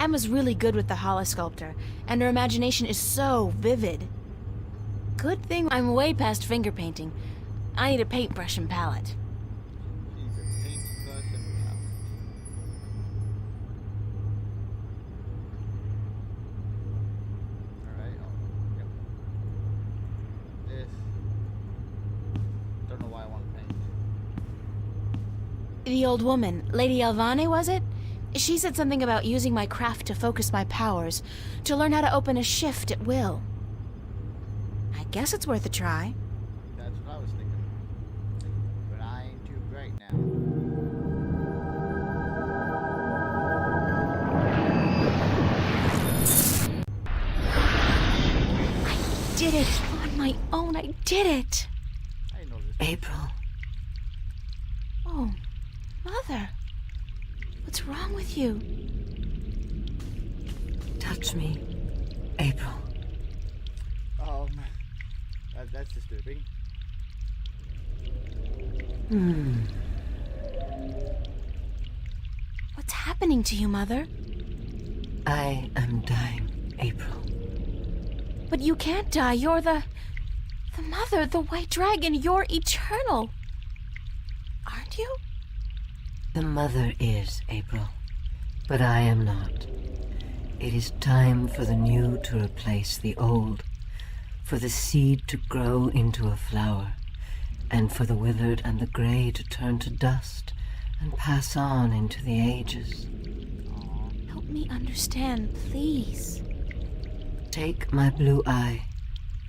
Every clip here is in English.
Emma's really good with the holosculptor, and her imagination is so vivid. Good thing I'm way past finger painting. I need a paintbrush and palette. The old woman, Lady Alvane, was it? She said something about using my craft to focus my powers, to learn how to open a shift at will. I guess it's worth a try. That's what I was thinking. But I ain't too great now. I did it! On my own, I did it! I know this. April. Oh, Mother. What's wrong with you? Touch me, April. That's disturbing. What's happening to you, Mother? I am dying, April. But you can't die. You're the Mother, the White Dragon. You're eternal. Aren't you? The mother is, April, but I am not. It is time for the new to replace the old, for the seed to grow into a flower, and for the withered and the gray to turn to dust and pass on into the ages. Help me understand, please. Take my blue eye,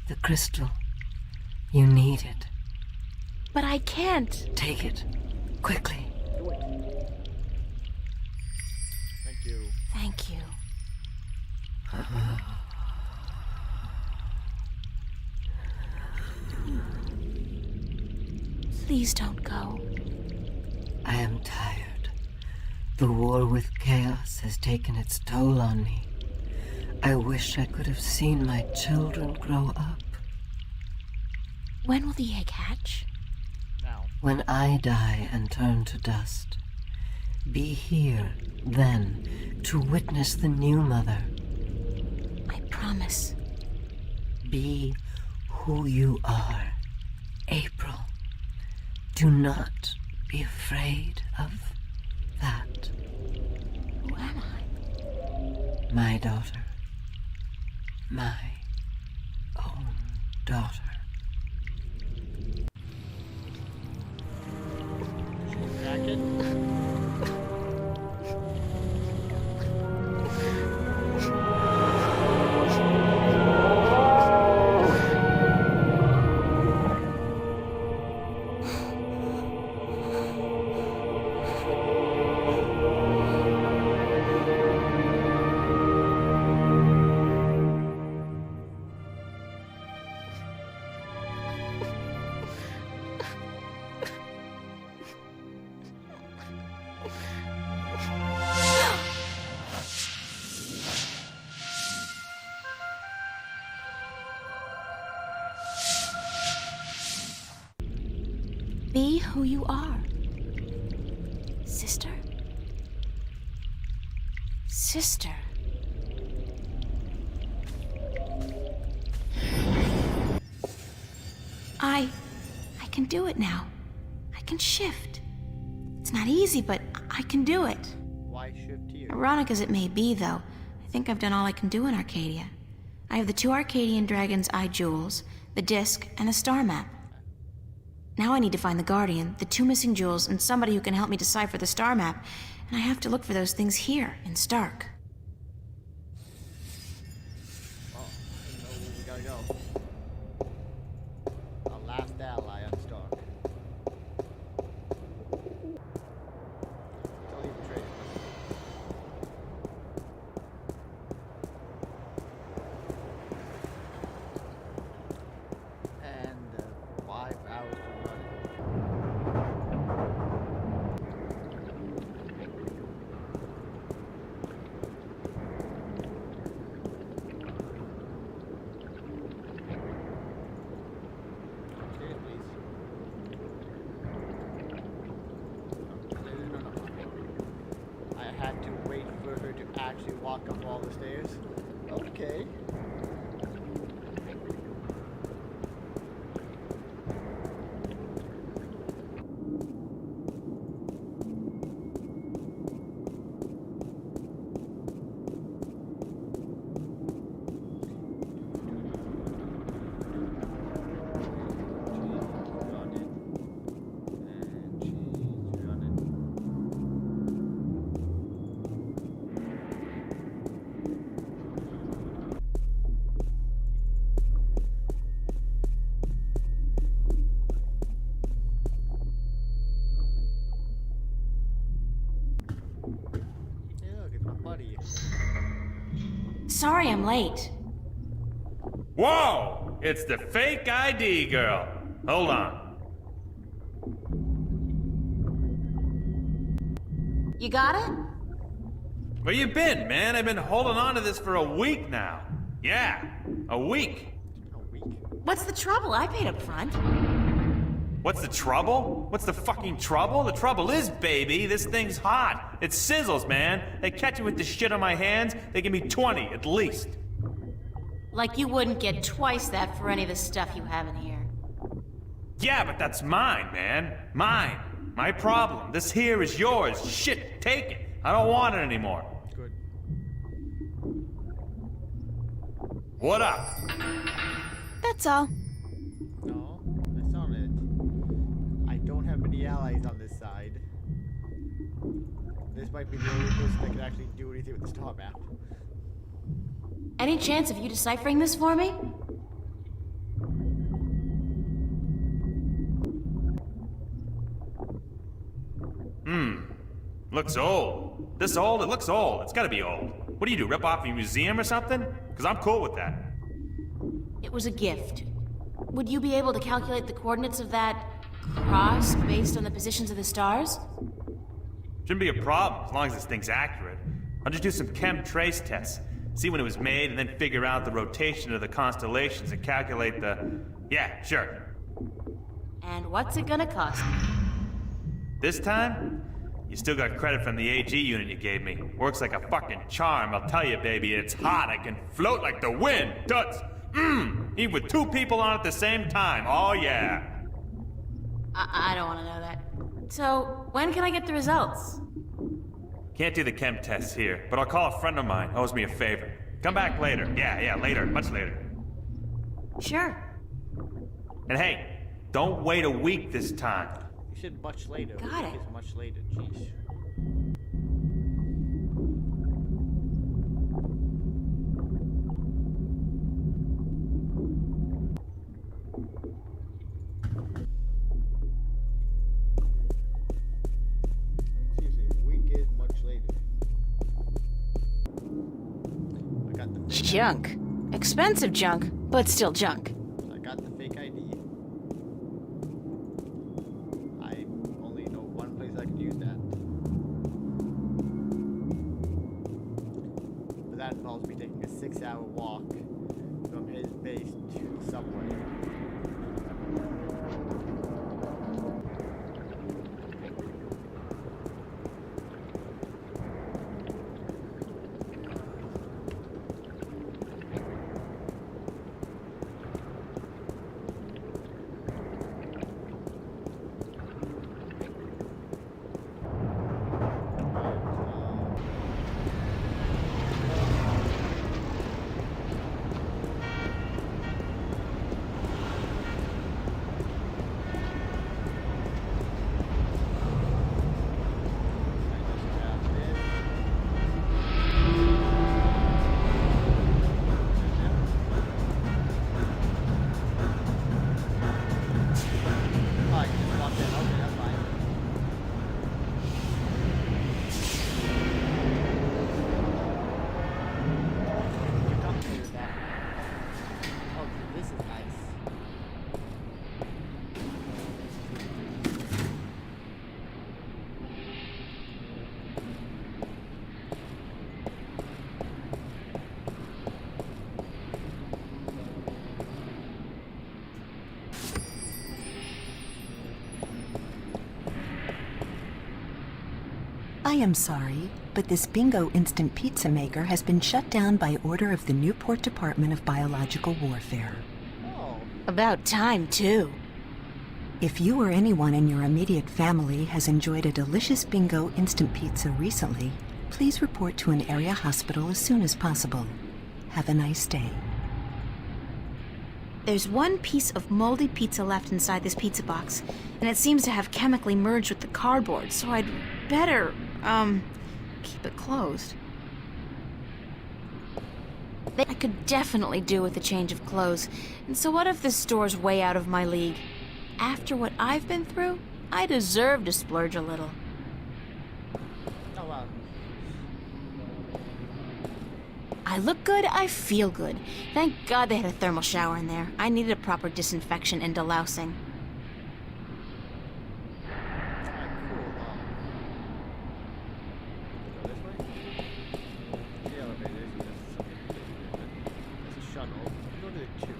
the crystal. You need it. But I can't. Take it, quickly. Do it. Thank you. Thank you. Please don't go. I am tired. The war with chaos has taken its toll on me. I wish I could have seen my children grow up. When will the egg hatch? Now. When I die and turn to dust, be here then to witness the new mother. I promise. Be who you are, April. Do not be afraid of that. Who am I? My daughter. My own daughter. Jacket. Be who you are. Sister? Sister. I can do it now. I can shift. It's not easy, but I can do it. Why shift here? Ironic as it may be, though, I think I've done all I can do in Arcadia. I have the 2 Arcadian Dragon's Eye jewels, the disc, and the star map. Now I need to find the Guardian, the 2 missing jewels, and somebody who can help me decipher the star map, and I have to look for those things here, in Stark. Oh, I know where we gotta go. Our last ally on Stark. Don't leave the trade. And 5 hours to run it. Cheers, please. No. I had to wait for her to actually walk up all the stairs. Okay. Sorry I'm late. Whoa! It's the fake ID girl. Hold on. You got it? Where you been, man? I've been holding on to this for a week now. Yeah, a week. A week? What's the trouble? I paid up front. What's the trouble? What's the fucking trouble? The trouble is, baby, this thing's hot. It sizzles, man. They catch me with the shit on my hands, they give me 20 at least. Like you wouldn't get twice that for any of the stuff you have in here. Yeah, but that's mine, man. Mine. My problem. This here is yours. Shit, take it. I don't want it anymore. Good. What up? That's all. No, that's not it. I don't have many allies on this side. This might be the only person that can actually do anything with the star map. Any chance of you deciphering this for me? Looks old. This old? It looks old. It's gotta be old. What do you do, rip off a museum or something? Because I'm cool with that. It was a gift. Would you be able to calculate the coordinates of that cross based on the positions of the stars? Shouldn't be a problem as long as this thing's accurate. I'll just do some chem trace tests. See when it was made and then figure out the rotation of the constellations and calculate the... Yeah, sure. And what's it gonna cost me? This time, you still got credit from the AG unit you gave me. Works like a fucking charm, I'll tell you, baby. It's hot. I can float like the wind. Toots. Even with two people on at the same time. Oh, yeah. I don't want to know that. So, when can I get the results? Can't do the chem tests here, but I'll call a friend of mine. Owes me a favor. Come back later. Yeah, later. Much later. Sure. And hey, don't wait a week this time. You said much later. Got it. It's much later. Jeez. Seriously, a week is much later. I got the fake Junk. Expensive junk, but still junk. I got the fake ID. I only know one place I can use that. But that involves me taking a 6-hour walk from his base to the subway. am sorry, but this Bingo instant pizza maker has been shut down by order of the Newport Department of Biological Warfare. Oh. About time, too. If you or anyone in your immediate family has enjoyed a delicious Bingo instant pizza recently, please report to an area hospital as soon as possible. Have a nice day. There's one piece of moldy pizza left inside this pizza box, and it seems to have chemically merged with the cardboard, so I'd better, keep it closed. I could definitely do with a change of clothes, and so what if this store's way out of my league? After what I've been through, I deserve to splurge a little. Oh, wow. I look good, I feel good. Thank God they had a thermal shower in there. I needed a proper disinfection and delousing. Alright, cool. Go this way? The elevator is something different. There's a shuttle. Go to the tube.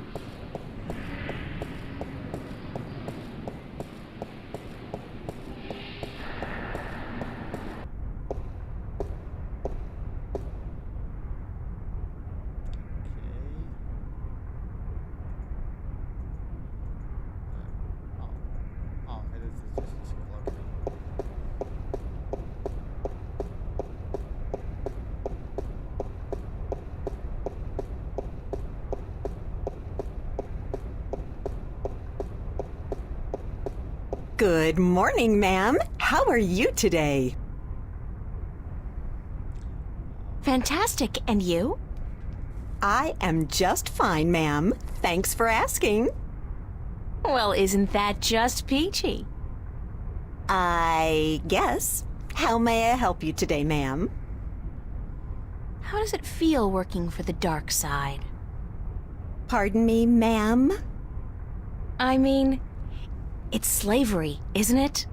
Good morning, ma'am. How are you today? Fantastic, and you? I am just fine, ma'am. Thanks for asking. Well, isn't that just peachy? I guess. How may I help you today, ma'am? How does it feel working for the dark side? Pardon me, ma'am? I mean, it's slavery, isn't it?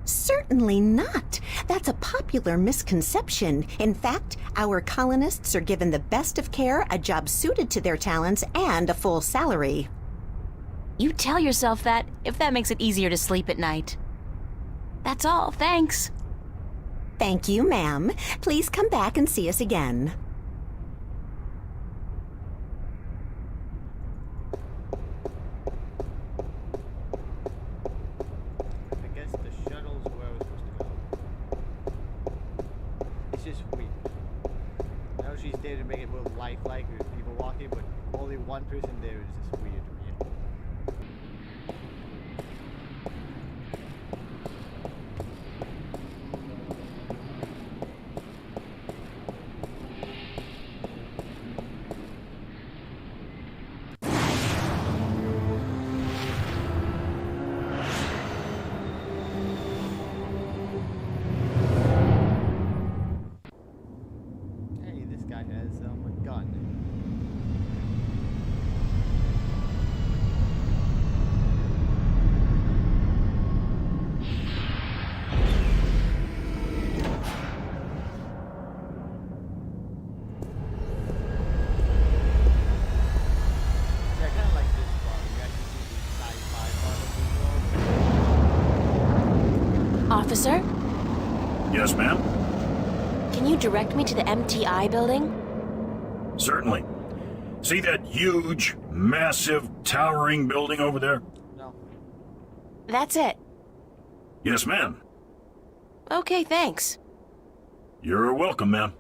Certainly not. That's a popular misconception. In fact, our colonists are given the best of care, a job suited to their talents, and a full salary. You tell yourself that if that makes it easier to sleep at night. That's all, thanks. Thank you, ma'am. Please come back and see us again. I guess the shuttle's where I was supposed to go. It's just weird. I know she's there to make it more lifelike with people walking, but only one person there is just weird to me. Hey, this guy has a gun. Yeah, I kind of like this part. You actually see the sci-fi part of the world. Officer, Yes, ma'am? can you direct me to the MTI building? Certainly. See that huge, massive, towering building over there? No. That's it. Yes, ma'am. Okay, thanks. You're welcome, ma'am.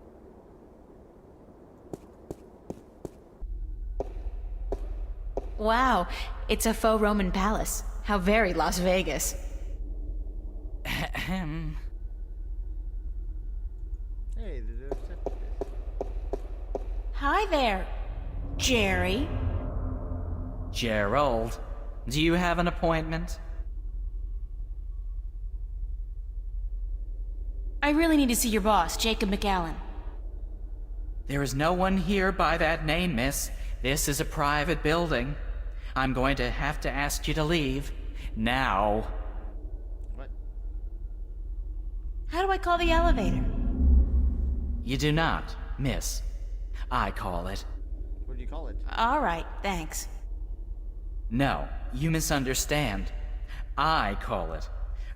Wow, it's a faux Roman palace. How very Las Vegas. Hey, there's a receptionist. Hi there, Jerry. Gerald, do you have an appointment? I really need to see your boss, Jacob McAllen. There is no one here by that name, miss. This is a private building. I'm going to have to ask you to leave. Now. What? How do I call the elevator? You do not, miss. I call it. What do you call it? All right, thanks. No, you misunderstand. I call it.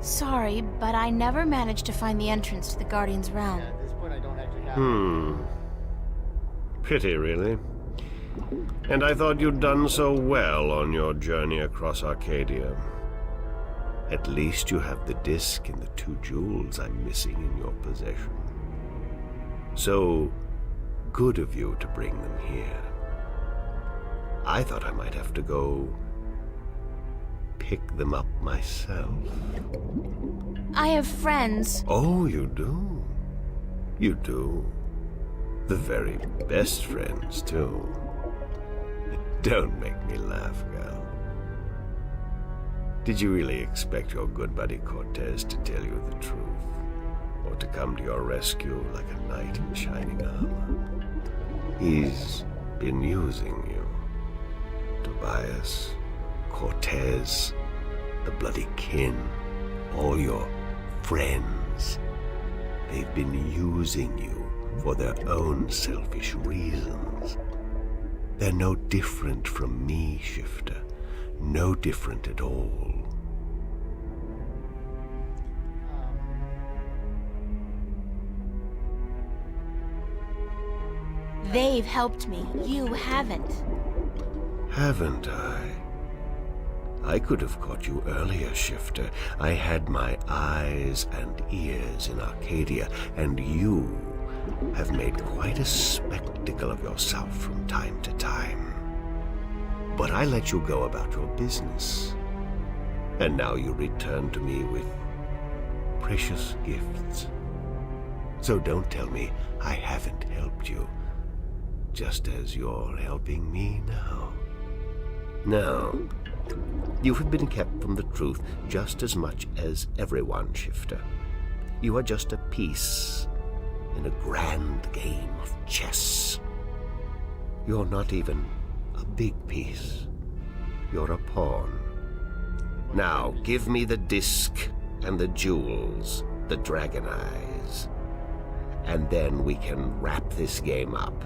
Sorry, but I never managed to find the entrance to the Guardian's realm. Yeah, at this point I don't actually have Pity, really. And I thought you'd done so well on your journey across Arcadia. At least you have the disc and the 2 jewels I'm missing in your possession. So good of you to bring them here. I thought I might have to go pick them up myself. I have friends. Oh, you do? You do? The very best friends, too. Don't make me laugh, girl. Did you really expect your good buddy Cortez to tell you the truth? Or to come to your rescue like a knight in shining armor? He's been using you. Tobias, Cortez, the bloody kin, all your friends. They've been using you for their own selfish reasons. They're no different from me, Shifter. No different at all. They've helped me. You haven't. Haven't I? I could have caught you earlier, Shifter. I had my eyes and ears in Arcadia, and you have made quite a spectacle of yourself from time to time. But I let you go about your business. And now you return to me with precious gifts. So don't tell me I haven't helped you, just as you're helping me now. No, you have been kept from the truth just as much as everyone, Shifter. You are just a piece in a grand game of chess. You're not even a big piece. You're a pawn. Now, give me the disc and the jewels, the dragon eyes, and then we can wrap this game up.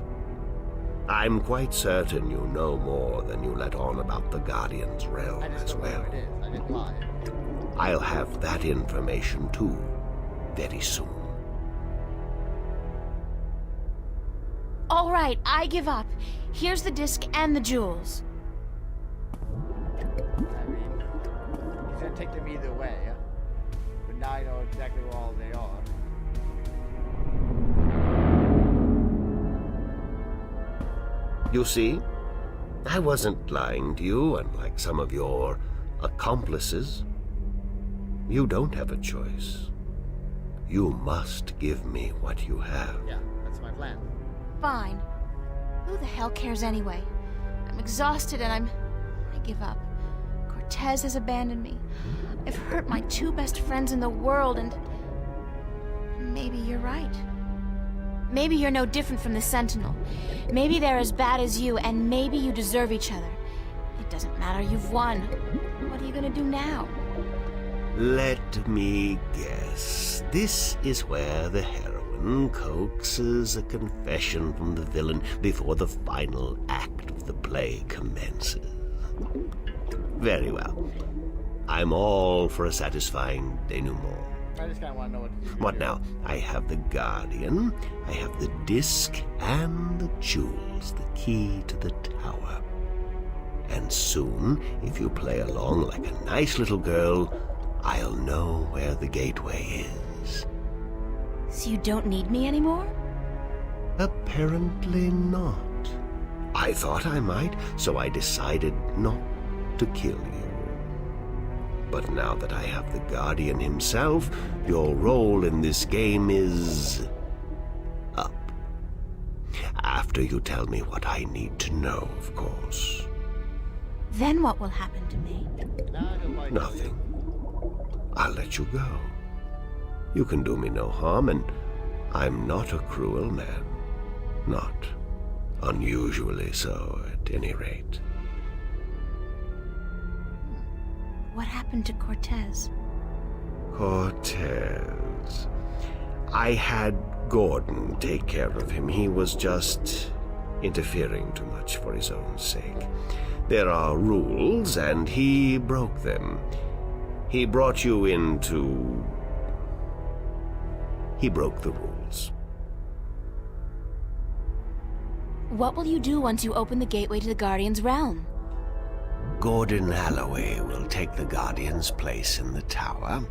I'm quite certain you know more than you let on about the Guardian's realm as well. It is. I didn't lie. I'll have that information too, very soon. All right, I give up. Here's the disc and the jewels. I mean, he's gonna take them either way, yeah? But now I know exactly where all they are. You see, I wasn't lying to you, unlike some of your accomplices. You don't have a choice. You must give me what you have. Yeah, that's my plan. Fine. Who the hell cares anyway? I'm exhausted and I give up. Cortez has abandoned me. I've hurt my 2 best friends in the world, and maybe you're right. Maybe you're no different from the Sentinel. Maybe they're as bad as you, and maybe you deserve each other. It doesn't matter, you've won. What are you gonna do now? Let me guess. This is where the heroine coaxes a confession from the villain before the final act of the play commences. Very well. I'm all for a satisfying denouement. I just kind of want to know what to do. What now? I have the Guardian, I have the disc, and the jewels, the key to the tower. And soon, if you play along like a nice little girl, I'll know where the gateway is. So you don't need me anymore? Apparently not. I thought I might, so I decided not to kill you. But now that I have the Guardian himself, your role in this game is up. After you tell me what I need to know, of course. Then what will happen to me? Nothing. I'll let you go. You can do me no harm, and I'm not a cruel man. Not unusually so, at any rate. What happened to Cortez? Cortez. I had Gordon take care of him. He was just interfering too much for his own sake. There are rules, and he broke them. He brought you into... He broke the rules. What will you do once you open the gateway to the Guardian's realm? Gordon Holloway will take the Guardian's place in the tower,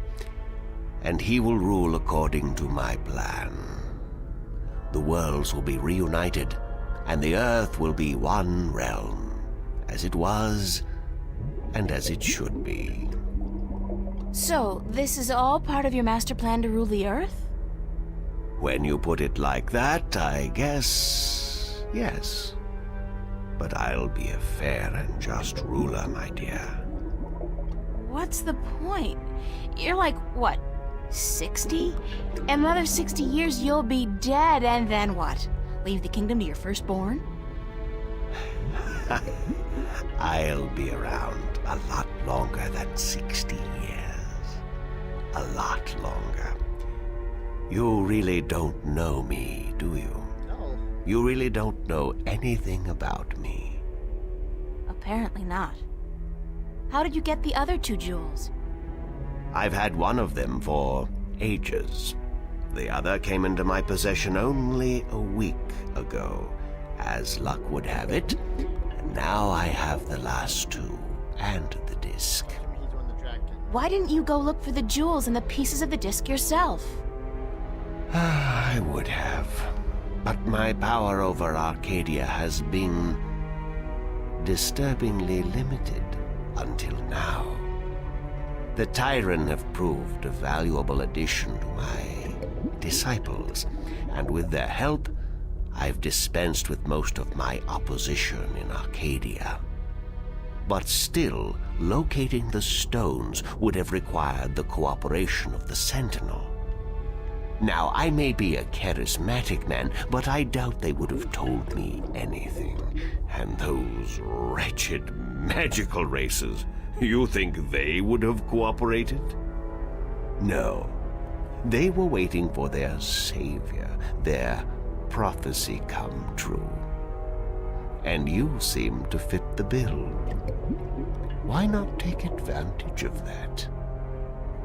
and he will rule according to my plan. The worlds will be reunited, and the Earth will be one realm, as it was, and as it should be. So, this is all part of your master plan to rule the Earth? When you put it like that, I guess... yes. But I'll be a fair and just ruler, my dear. What's the point? You're like, what, 60? In another 60 years, you'll be dead, and then what? Leave the kingdom to your firstborn? I'll be around a lot longer than 60 years. A lot longer. You really don't know me, do you? No. You really don't know anything about me. Apparently not. How did you get the other 2 jewels? I've had one of them for ages. The other came into my possession only a week ago, as luck would have it, and now I have the last 2 and the disc. He's on the dragon. Why didn't you go look for the jewels and the pieces of the disc yourself? I would have, but my power over Arcadia has been disturbingly limited until now. The Tyrant have proved a valuable addition to my disciples, and with their help, I've dispensed with most of my opposition in Arcadia. But still, locating the stones would have required the cooperation of the Sentinel. Now, I may be a charismatic man, but I doubt they would have told me anything. And those wretched magical races, you think they would have cooperated? No. They were waiting for their savior, their prophecy come true. And you seem to fit the bill. Why not take advantage of that?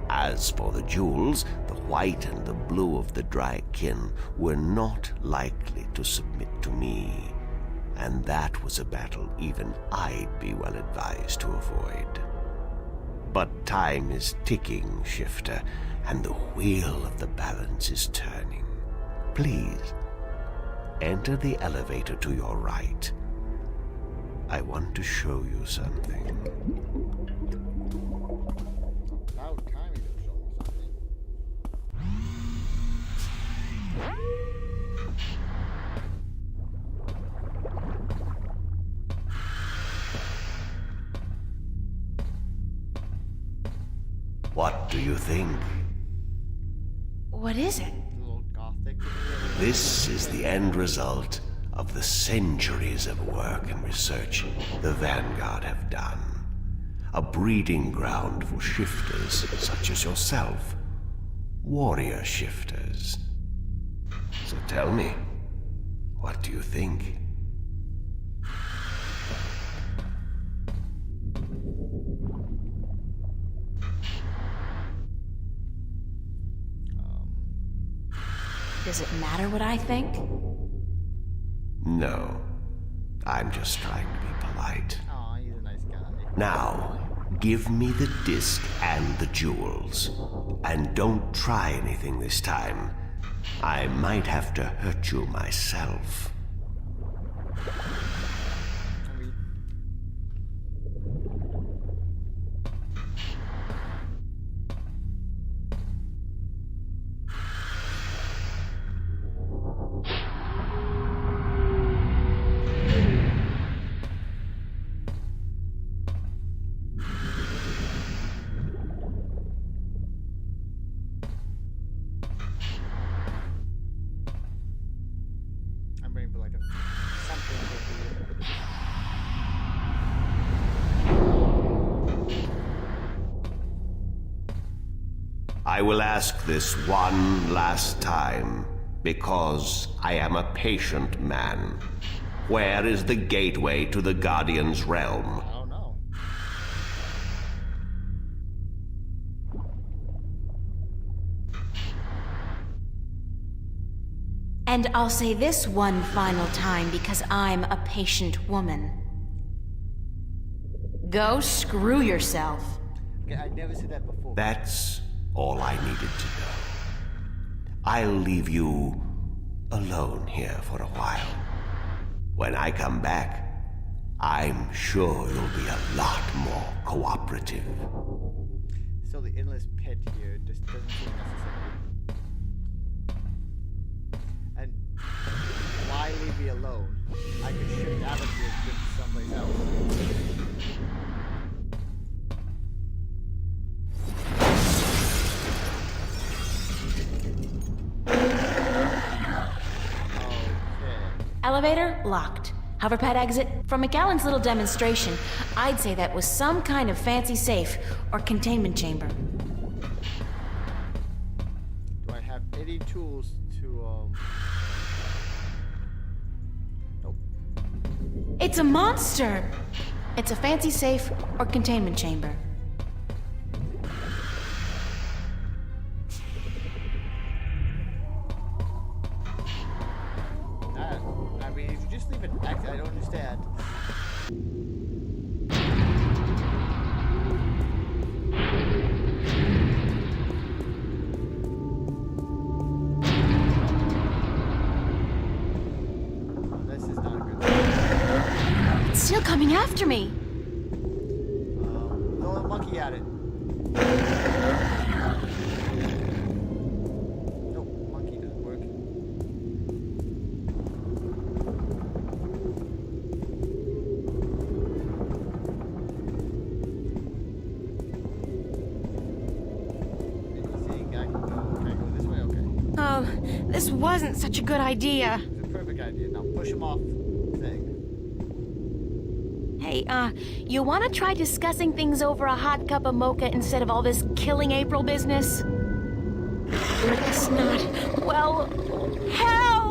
As for the jewels, the white and the blue of the Draken were not likely to submit to me, and that was a battle even I'd be well advised to avoid. But time is ticking, Shifter, and the wheel of the balance is turning. Please, enter the elevator to your right. I want to show you something. About time you could show me something. What do you think? What is it? A little gothic. This is the end result of the centuries of work and research the Vanguard have done. A breeding ground for shifters such as yourself. Warrior shifters. So tell me, what do you think? Does it matter what I think? No. I'm just trying to be polite. Aw, he's a nice guy. Now, give me the disc and the jewels. And don't try anything this time. I might have to hurt you myself. I mean, I'm waiting for like a something to be. I will ask this one last time, because I am a patient man. Where is the gateway to the Guardian's realm? I don't know. And I'll say this one final time because I'm a patient woman. Go screw yourself. Okay, I never said that before. That's all I needed to know. I'll leave you alone here for a while. When I come back, I'm sure you'll be a lot more cooperative. So the endless pit here just doesn't seem necessary. And why leave me alone? I could shift out of here and get someplace else. Elevator locked. Hoverpad exit. From McAllen's little demonstration, I'd say that was some kind of fancy safe or containment chamber. Do I have any tools to, Nope. It's a monster! It's a fancy safe or containment chamber. I mean, if you just leave an exit, I don't understand. This is not a good thing. It's still coming after me. Throw a monkey at it. Nope, monkey doesn't work. Anything I can go? Can I go this way? Okay. Oh, this wasn't such a good idea. It's a perfect idea. Now push him off thing. Hey, you wanna try discussing things over a hot cup of mocha instead of all this killing April business? It's not. Well, help!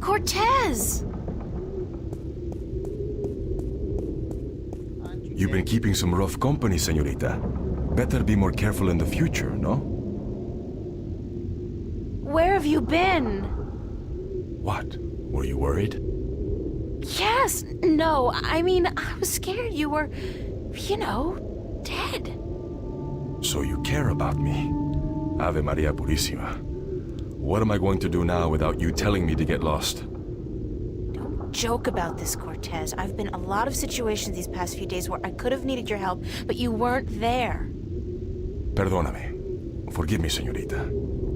Cortez! You've been keeping some rough company, señorita. Better be more careful in the future, no? Where have you been? What? Were you worried? Yes, no, I mean, I was scared you were, dead. So you care about me. Ave Maria Purísima. What am I going to do now without you telling me to get lost? Don't joke about this, Cortez. I've been in a lot of situations these past few days where I could have needed your help, but you weren't there. Perdóname. Forgive me, señorita.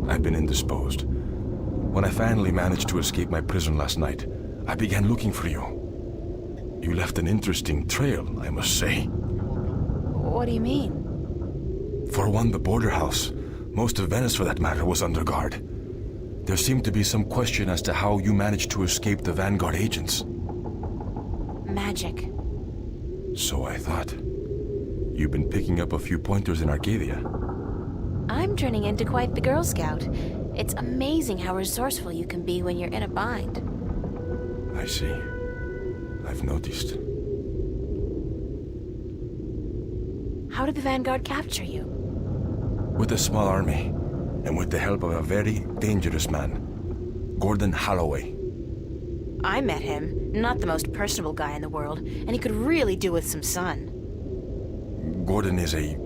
I've been indisposed. When I finally managed to escape my prison last night, I began looking for you. You left an interesting trail, I must say. What do you mean? For one, the border house, most of Venice for that matter, was under guard. There seemed to be some question as to how you managed to escape the Vanguard agents. Magic. So I thought. You've been picking up a few pointers in Arcadia. I'm turning into quite the Girl Scout. It's amazing how resourceful you can be when you're in a bind. I see. I've noticed. How did the Vanguard capture you? With a small army, and with the help of a very dangerous man, Gordon Holloway. I met him. Not the most personable guy in the world, and he could really do with some sun. Gordon is a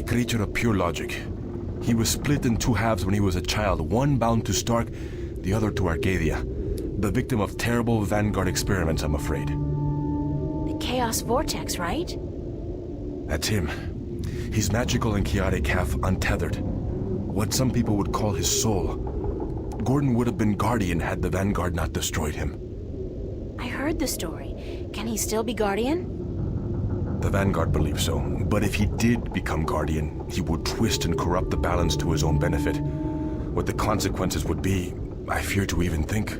creature of pure logic. He was split in two halves when he was a child, one bound to Stark, the other to Arcadia. The victim of terrible Vanguard experiments, I'm afraid. The Chaos Vortex, right? That's him. He's magical and chaotic, half untethered. What some people would call his soul. Gordon would have been Guardian had the Vanguard not destroyed him. I heard the story. Can he still be Guardian? The Vanguard believes so, but if he did become Guardian, he would twist and corrupt the balance to his own benefit. What the consequences would be, I fear to even think.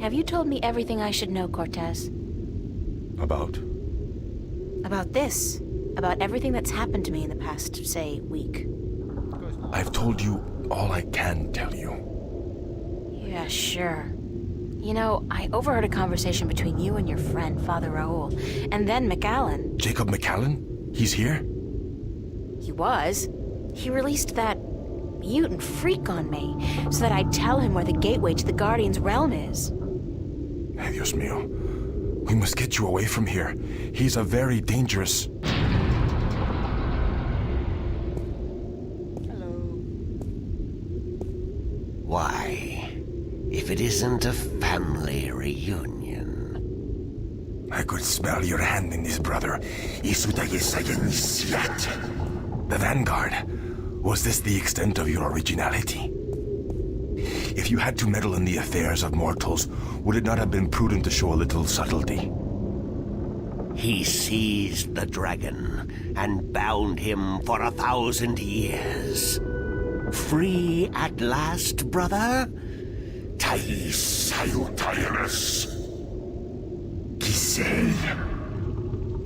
Have you told me everything I should know, Cortez? About? About this. about everything that's happened to me in the past, say, week. I've told you all I can tell you. Yeah, sure. You know, I overheard a conversation between you and your friend, Father Raoul, and then McAllen. Jacob McAllen? He's here? He was. He released that mutant freak on me, so that I'd tell him where the gateway to the Guardian's realm is. Ay, Dios mío. We must get you away from here. He's a very dangerous... Why, if it isn't a family reunion. I could smell your hand in this, brother. The Vanguard. Was this the extent of your originality? If you had to meddle in the affairs of mortals, would it not have been prudent to show a little subtlety? He seized the dragon and bound him for 1,000 years. Free at last, brother? Thais Salutaris. Kisei.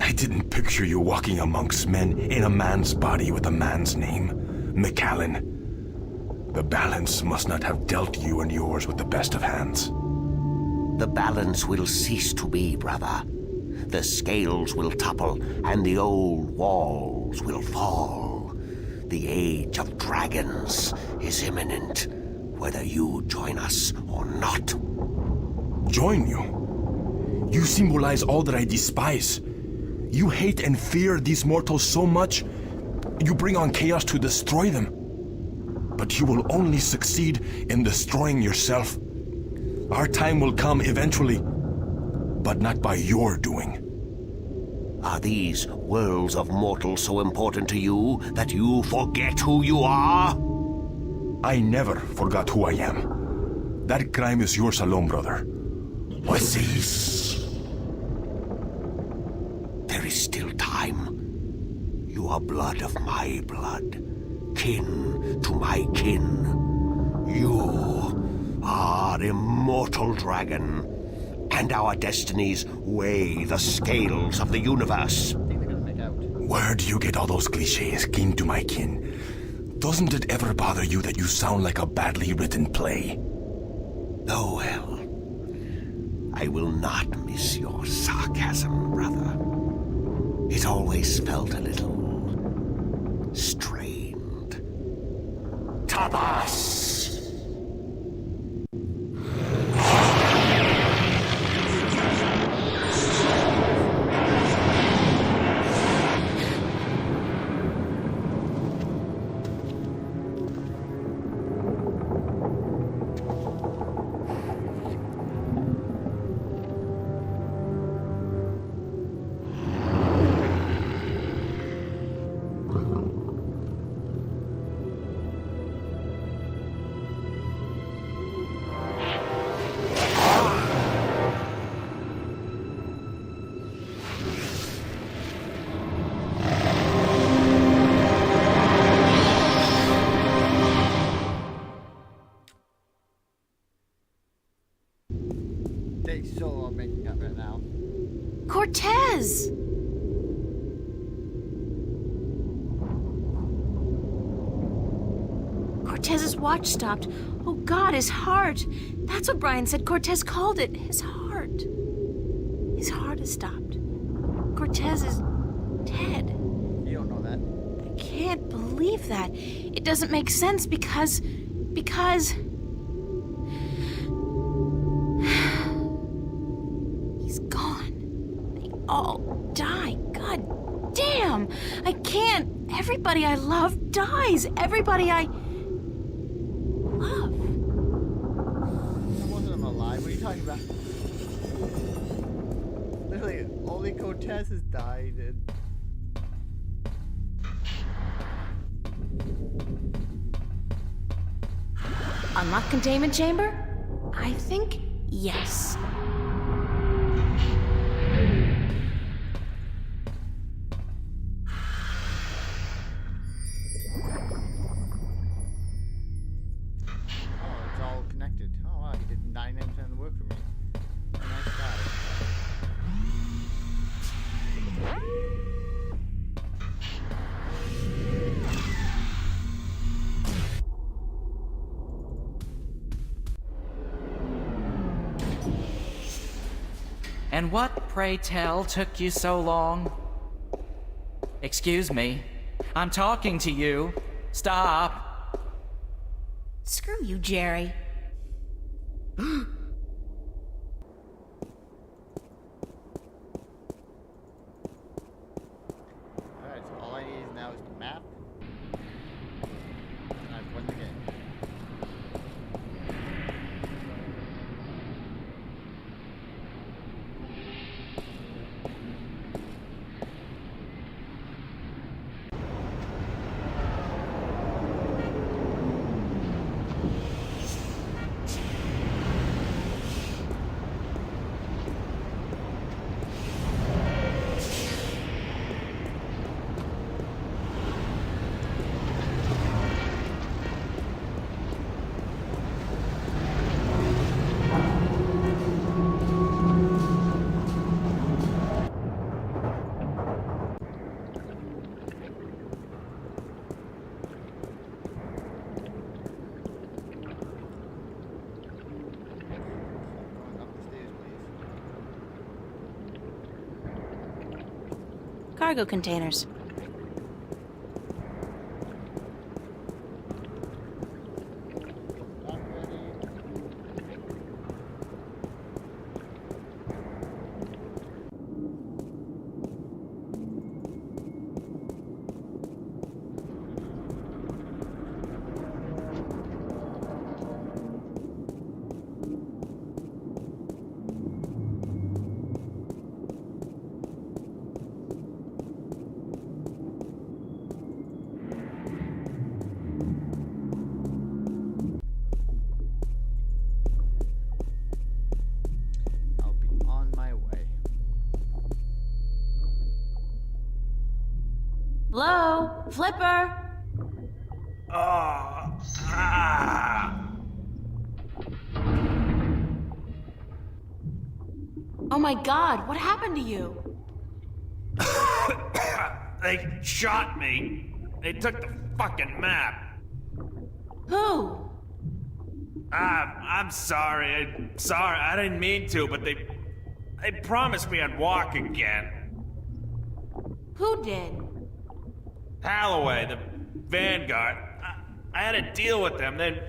I didn't picture you walking amongst men in a man's body with a man's name. McAllen. The balance must not have dealt you and yours with the best of hands. The balance will cease to be, brother. The scales will topple, and the old walls will fall. The age of dragons is imminent, whether you join us or not. Join you? You symbolize all that I despise. You hate and fear these mortals so much, you bring on chaos to destroy them. But you will only succeed in destroying yourself. Our time will come eventually, but not by your doing. Are these worlds of mortals so important to you that you forget who you are? I never forgot who I am. That crime is yours alone, brother. What's this? There is still time. You are blood of my blood, kin to my kin. You are immortal dragon, and our destinies weigh the scales of the universe. Where do you get all those cliches, kin to my kin? Doesn't it ever bother you that you sound like a badly written play? Oh well, I will not miss your sarcasm, brother. It always felt a little strained. Tabas! They so are making up right now. Cortez! Cortez's watch stopped. Oh God, his heart. That's what Brian said Cortez called it. His heart. His heart has stopped. Cortez is dead. You don't know that. I can't believe that. It doesn't make sense because... He's gone. They all die. God damn! I can't. Everybody I love dies. Everybody I love. Most of them are alive. What are you talking about? Literally, only Cortez has died and... Unlock containment chamber? I think yes. Oh, it's all connected. Oh wow, he did 99% of the work for me. Nice guy. And what, pray tell, took you so long? Excuse me. I'm talking to you. Stop. Screw you, Jerry. Alright, so all I need now is the map. And I've won the game. Going up the stairs, please. Cargo containers. I'm ready. I'll be on my way. Hello? Flipper? Oh my god, what happened to you? They shot me. They took the fucking map. Who? I'm sorry. I didn't mean to, but they promised me I'd walk again. Who did? Halloway, the Vanguard. I had a deal with them. Then,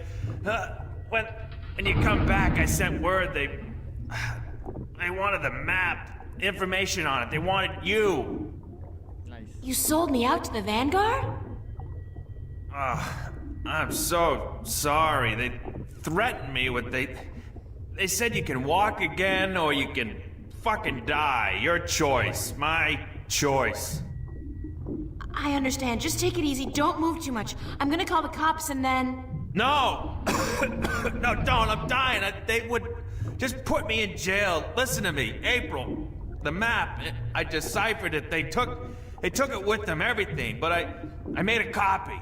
when you come back, I sent word they wanted the map, information on it. They wanted you. Nice. You sold me out to the Vanguard? I'm so sorry. They threatened me with they said you can walk again or you can fucking die. Your choice. My choice. I understand. Just take it easy. Don't move too much. I'm gonna call the cops and then... No! No, don't. I'm dying. They would just put me in jail. Listen to me. April, the map, I deciphered it. They took it with them, everything, but I made a copy.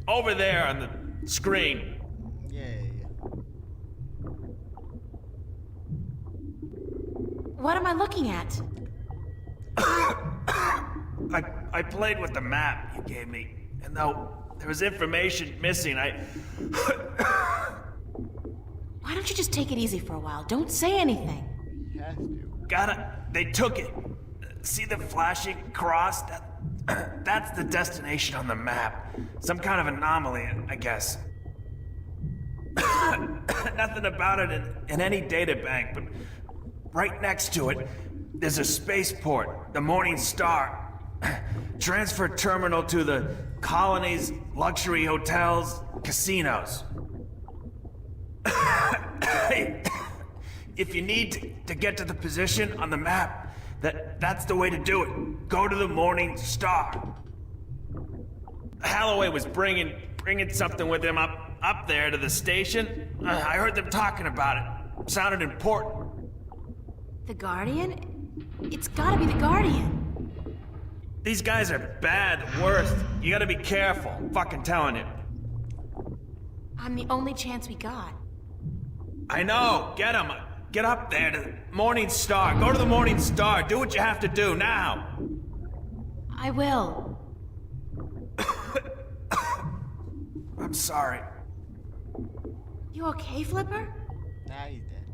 Over there on the screen. Yay. What am I looking at? I played with the map you gave me, and though there was information missing, Why don't you just take it easy for a while? Don't say anything. He has to. They took it. See the flashing cross? That's the destination on the map. Some kind of anomaly, I guess. Nothing about it in any data bank, but right next to it, there's a spaceport, the Morning Star. Transfer terminal to the colonies, luxury hotels, casinos. If you need to get to the position on the map, that's the way to do it. Go to the Morning Star. Halloway was bringing something with him up there to the station. I heard them talking about it. Sounded important. The Guardian? It's gotta be the Guardian. These guys are bad, worst. You gotta be careful. Fucking telling you. I'm the only chance we got. I know. Get him. Get up there to the Morning Star. Go to the Morning Star. Do what you have to do now. I will. I'm sorry. You okay, Flipper? Nah, he's dead.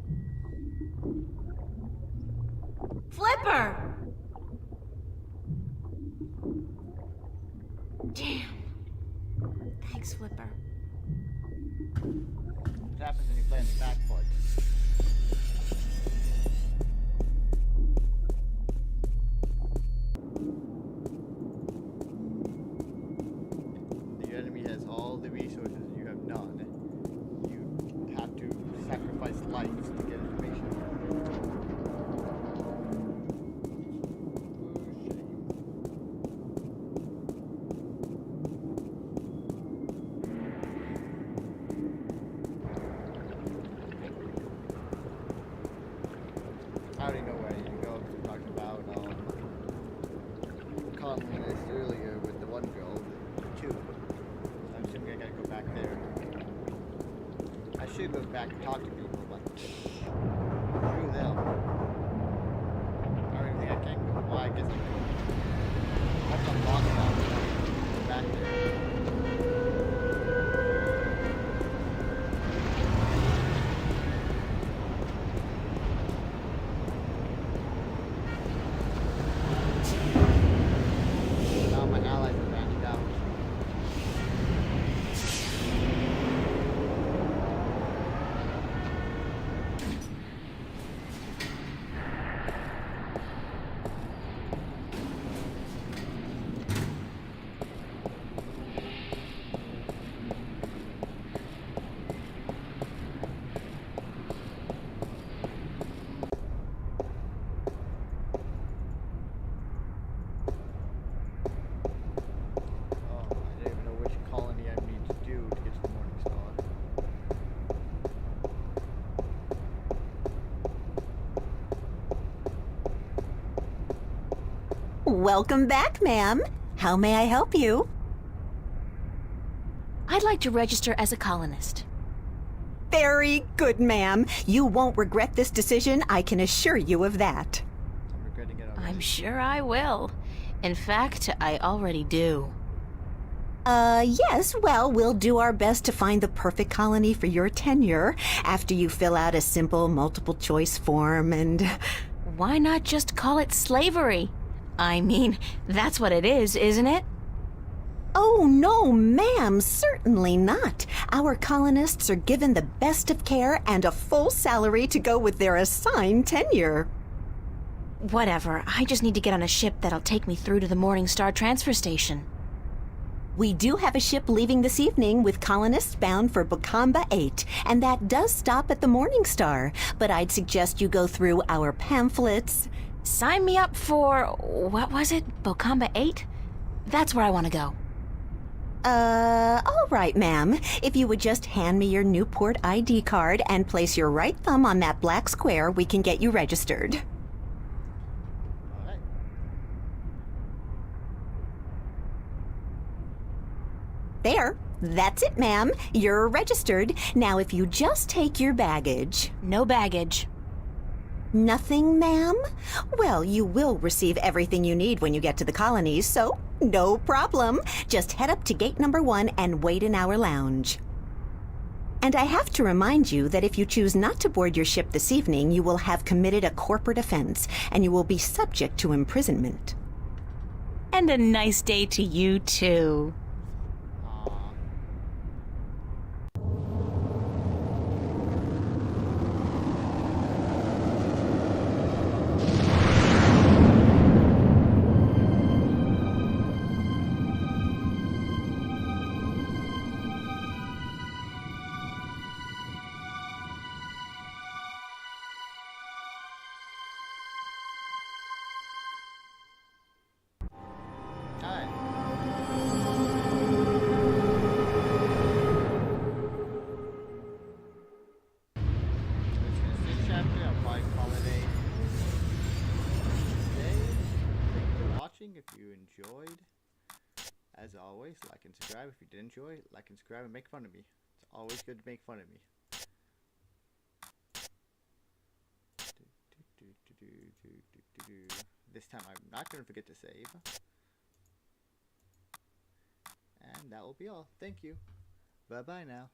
Welcome back, ma'am. How may I help you? I'd like to register as a colonist. Very good, ma'am. You won't regret this decision, I can assure you of that. I'm regretting it already. I'm sure I will. In fact, I already do. Yes, well, we'll do our best to find the perfect colony for your tenure after you fill out a simple multiple choice form and... Why not just call it slavery? I mean, that's what it is, isn't it? Oh, no, ma'am, certainly not. Our colonists are given the best of care and a full salary to go with their assigned tenure. Whatever, I just need to get on a ship that'll take me through to the Morningstar transfer station. We do have a ship leaving this evening with colonists bound for Bokamba 8, and that does stop at the Morningstar. But I'd suggest you go through our pamphlets. Sign me up for, what was it, Bokamba 8? That's where I want to go. All right, ma'am. If you would just hand me your Newport ID card and place your right thumb on that black square, we can get you registered. Alright. There. That's it, ma'am. You're registered. Now, if you just take your baggage. No baggage. Nothing, ma'am? Well, you will receive everything you need when you get to the colonies, so no problem. Just head up to gate number 1 and wait in our lounge. And I have to remind you that if you choose not to board your ship this evening, you will have committed a corporate offense, and you will be subject to imprisonment. And a nice day to you, too. Aw. Alright. Let's finish this chapter. I'll probably call it a day. Thank you for watching. If you enjoyed, as always, like and subscribe. If you did enjoy, like and subscribe and make fun of me. It's always good to make fun of me. This time I'm not going to forget to save. And that will be all. Thank you. Bye-bye now.